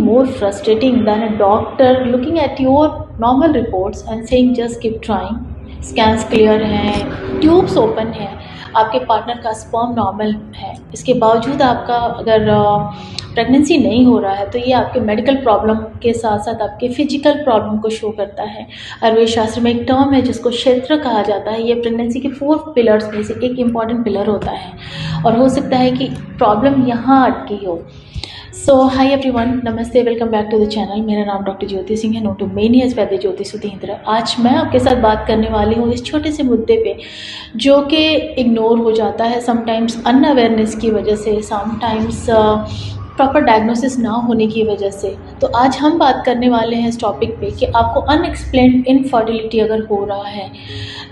nothing more frustrating than a doctor looking at your normal reports and saying just keep trying. Scans clear हैं, tubes open हैं, आपके partner का sperm normal है, इसके बावजूद आपका अगर प्रेगनेंसी नहीं हो रहा है तो ये आपके मेडिकल प्रॉब्लम के साथ साथ आपके फिजिकल प्रॉब्लम को शो करता है। आयुर्वेद शास्त्र में एक टर्म है जिसको क्षेत्र कहा जाता है। ये प्रेगनेंसी के 4 पिलर्स में से एक इम्पॉर्टेंट पिलर होता है और हो सकता है कि प्रॉब्लम यहाँ अटकी हो। सो हाय एवरीवन, नमस्ते, welcome back to the channel. मेरा नाम डॉक्टर ज्योति सिंह है, नो टू मेनी एज वैद्य ज्योति सुधींद्र। आज मैं आपके साथ बात करने वाली हूँ इस छोटे से मुद्दे पे जो कि इग्नोर हो जाता है समटाइम्स अनअवेयरनेस की वजह से, समटाइम्स प्रॉपर डायग्नोसिस ना होने की वजह से। तो आज हम बात करने वाले हैं इस टॉपिक पे कि आपको अनएक्सप्लेन्ड इनफर्टिलिटी अगर हो रहा है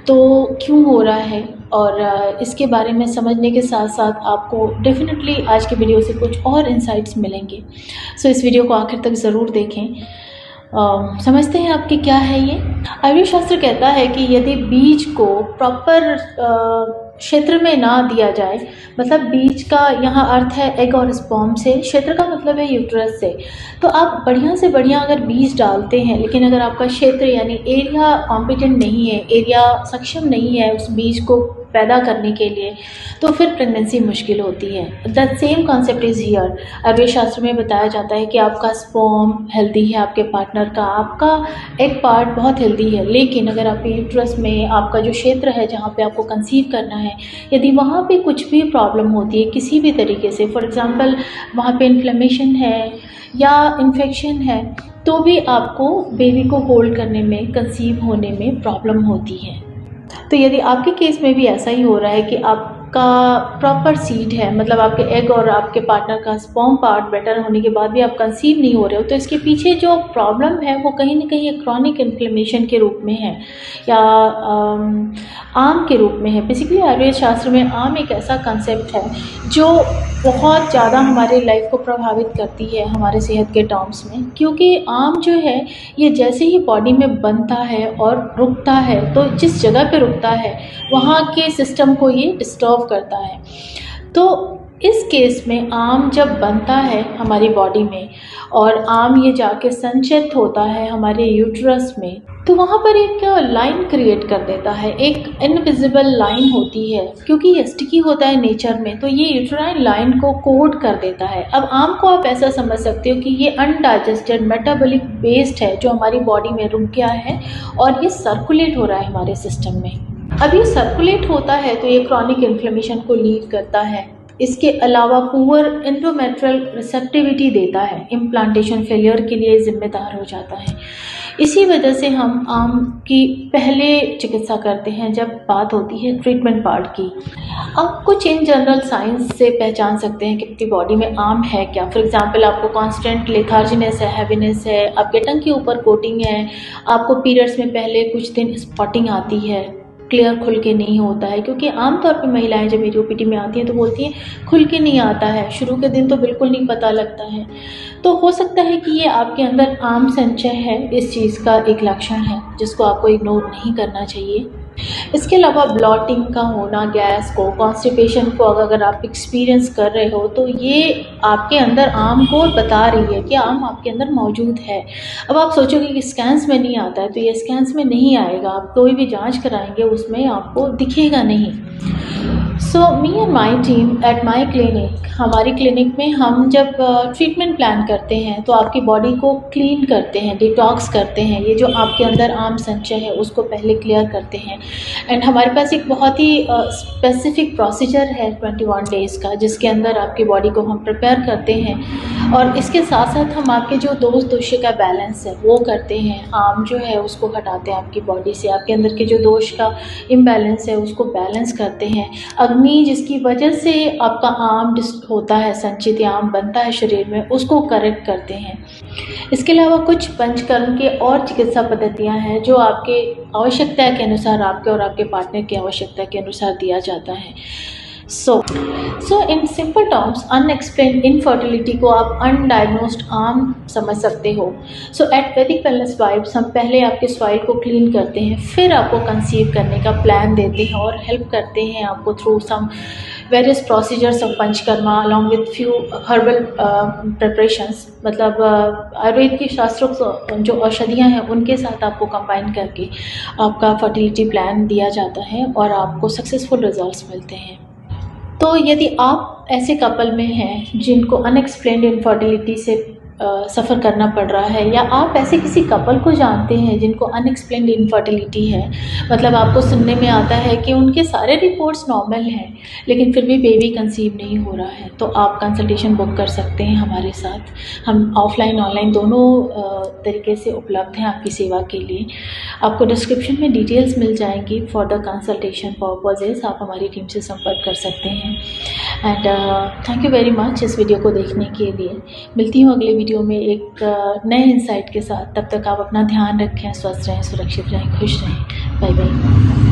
तो क्यों हो रहा है, और इसके बारे में समझने के साथ साथ आपको डेफिनेटली आज के वीडियो से कुछ और इंसाइट्स मिलेंगे। सो इस वीडियो को आखिर तक ज़रूर देखें। समझते हैं आपके क्या है ये। आयुर्वेद शास्त्र कहता है कि यदि बीज को प्रॉपर क्षेत्र में ना दिया जाए, मतलब बीज का यहाँ अर्थ है एग और स्पर्म से, क्षेत्र का मतलब है यूट्रस से, तो आप बढ़िया से बढ़िया अगर बीज डालते हैं लेकिन अगर आपका क्षेत्र यानी एरिया कॉम्पिटेंट नहीं है, एरिया सक्षम नहीं है उस बीज को पैदा करने के लिए, तो फिर प्रेगनेंसी मुश्किल होती है। The same concept is here. Ayurveda शास्त्र में बताया जाता है कि आपका स्पर्म हेल्दी है, आपके पार्टनर का, आपका एक पार्ट बहुत हेल्दी है, लेकिन अगर आपके यूट्रस में आपका जो क्षेत्र है जहाँ पे आपको कंसीव करना है, यदि वहाँ पे कुछ भी प्रॉब्लम होती है किसी भी तरीके से, फॉर एग्ज़ाम्पल वहाँ पे इन्फ्लेमेशन है या इन्फेक्शन है, तो भी आपको बेबी को होल्ड करने में, कंसीव होने में प्रॉब्लम होती है। तो यदि आपके केस में भी ऐसा ही हो रहा है कि आपका प्रॉपर सीड है, मतलब आपके एग और आपके पार्टनर का स्पर्म पार्ट बेटर होने के बाद भी आप कंसीव नहीं हो रहे हो, तो इसके पीछे जो प्रॉब्लम है वो कहीं ना कहीं एक क्रॉनिक इन्फ्लेमेशन के रूप में है या आम के रूप में है। बेसिकली आयुर्वेद शास्त्र में आम एक ऐसा कंसेप्ट है जो बहुत ज़्यादा हमारे लाइफ को प्रभावित करती है हमारे सेहत के टर्म्स में, क्योंकि आम जो है ये जैसे ही बॉडी में बनता है और रुकता है, तो जिस जगह पे रुकता है वहाँ के सिस्टम को ये डिस्टर्ब करता है। तो इस केस में आम जब बनता है हमारी बॉडी में और आम ये जाके संचित होता है हमारे यूट्रस में, तो वहाँ पर एक लाइन क्रिएट कर देता है, एक इनविजिबल लाइन होती है, क्योंकि ये स्टिकी होता है नेचर में, तो ये यूट्राइन लाइन को कोड कर देता है। अब आम को आप ऐसा समझ सकते हो कि ये अनडाइजेस्टेड मेटाबॉलिक वेस्ट है जो हमारी बॉडी में रुक गया है और ये सर्कुलेट हो रहा है हमारे सिस्टम में। अब ये सर्कुलेट होता है तो ये क्रॉनिक इन्फ्लेमेशन को लीड करता है। इसके अलावा पुअर एंडोमेट्रियल रिसेप्टिविटी देता है, इम्प्लांटेशन फेलियर के लिए जिम्मेदार हो जाता है। इसी वजह से हम आम की पहले चिकित्सा करते हैं जब बात होती है ट्रीटमेंट पार्ट की। आप कुछ इन जनरल साइंस से पहचान सकते हैं कि आपकी बॉडी में आम है क्या। फॉर एग्जांपल आपको कांस्टेंट लेथार्जीनेस है, हैवीनेस है, आपके टंग के ऊपर कोटिंग है, आपको पीरियड्स में पहले कुछ दिन स्पॉटिंग आती है, क्लियर खुल के नहीं होता है, क्योंकि आमतौर पे महिलाएं जब मेरी ओपीडी में आती हैं तो बोलती हैं खुल के नहीं आता है, शुरू के दिन तो बिल्कुल नहीं पता लगता है। तो हो सकता है कि ये आपके अंदर आम संचय है, इस चीज़ का एक लक्षण है जिसको आपको इग्नोर नहीं करना चाहिए। इसके अलावा ब्लॉटिंग का होना, गैस को, कॉन्स्टिपेशन को अगर आप एक्सपीरियंस कर रहे हो तो ये आपके अंदर आम को बता रही है कि आम आपके अंदर मौजूद है। अब आप सोचोगे कि स्कैन्स में नहीं आता है, तो ये स्कैन्स में नहीं आएगा, आप कोई भी जांच कराएंगे उसमें आपको दिखेगा नहीं। So me and my team at my clinic, हमारी क्लिनिक में हम जब ट्रीटमेंट प्लान करते हैं तो आपकी बॉडी को क्लीन करते हैं, डिटॉक्स करते हैं, ये जो आपके अंदर आम संचय है उसको पहले क्लियर करते हैं। एंड हमारे पास एक बहुत ही स्पेसिफिक प्रोसीजर है 21 डेज़ का, जिसके अंदर आपकी बॉडी को हम प्रिपेयर करते हैं और इसके साथ साथ हम आपके जो दोष दोषी का बैलेंस है वो करते हैं। आम जो है उसको हटाते हैं आपकी बॉडी से, आपके अंदर के जो दोष का इम्बैलेंस है उसको बैलेंस करते हैं। अग्नि जिसकी वजह से आपका आम होता है, संचित आम बनता है शरीर में, उसको करेक्ट करते हैं। इसके अलावा कुछ पंचकर्म के और चिकित्सा पद्धतियां हैं जो आपके आवश्यकता के अनुसार, आपके और आपके पार्टनर की आवश्यकता के अनुसार दिया जाता है। So in simple terms unexplained infertility को आप अनडायग्नोस्ड आम समझ सकते हो। So at Vaidic wellness vibes हम पहले आपके सॉइल को क्लीन करते हैं, फिर आपको कंसीव करने का प्लान देते हैं और हेल्प करते हैं आपको through some various procedures of Panchakarma along with few herbal preparations. मतलब आयुर्वेद के शास्त्रों जो औषधियाँ हैं उनके साथ आपको कंबाइन करके आपका फर्टिलिटी प्लान दिया जाता है और आपको सक्सेसफुल रिजल्ट्स मिलते हैं। तो यदि आप ऐसे कपल में हैं जिनको अनएक्सप्लेन्ड इनफर्टिलिटी से सफ़र करना पड़ रहा है, या आप ऐसे किसी कपल को जानते हैं जिनको अनएक्सप्लेन्ड इनफर्टिलिटी है, मतलब आपको सुनने में आता है कि उनके सारे रिपोर्ट्स नॉर्मल हैं लेकिन फिर भी बेबी कंसीव नहीं हो रहा है, तो आप कंसल्टेशन बुक कर सकते हैं हमारे साथ। हम ऑफलाइन ऑनलाइन दोनों तरीके से उपलब्ध हैं आपकी सेवा के लिए। आपको डिस्क्रिप्शन में डिटेल्स मिल जाएंगी फॉर द कंसल्टेशन पर्पजेज़, आप हमारी टीम से संपर्क कर सकते हैं। And thank you very much इस वीडियो को देखने के लिए। मिलती हूँ अगले वीडियो में एक नए इंसाइट के साथ। तब तक आप अपना ध्यान रखें, स्वस्थ रहें, सुरक्षित रहें, खुश रहें। Bye bye.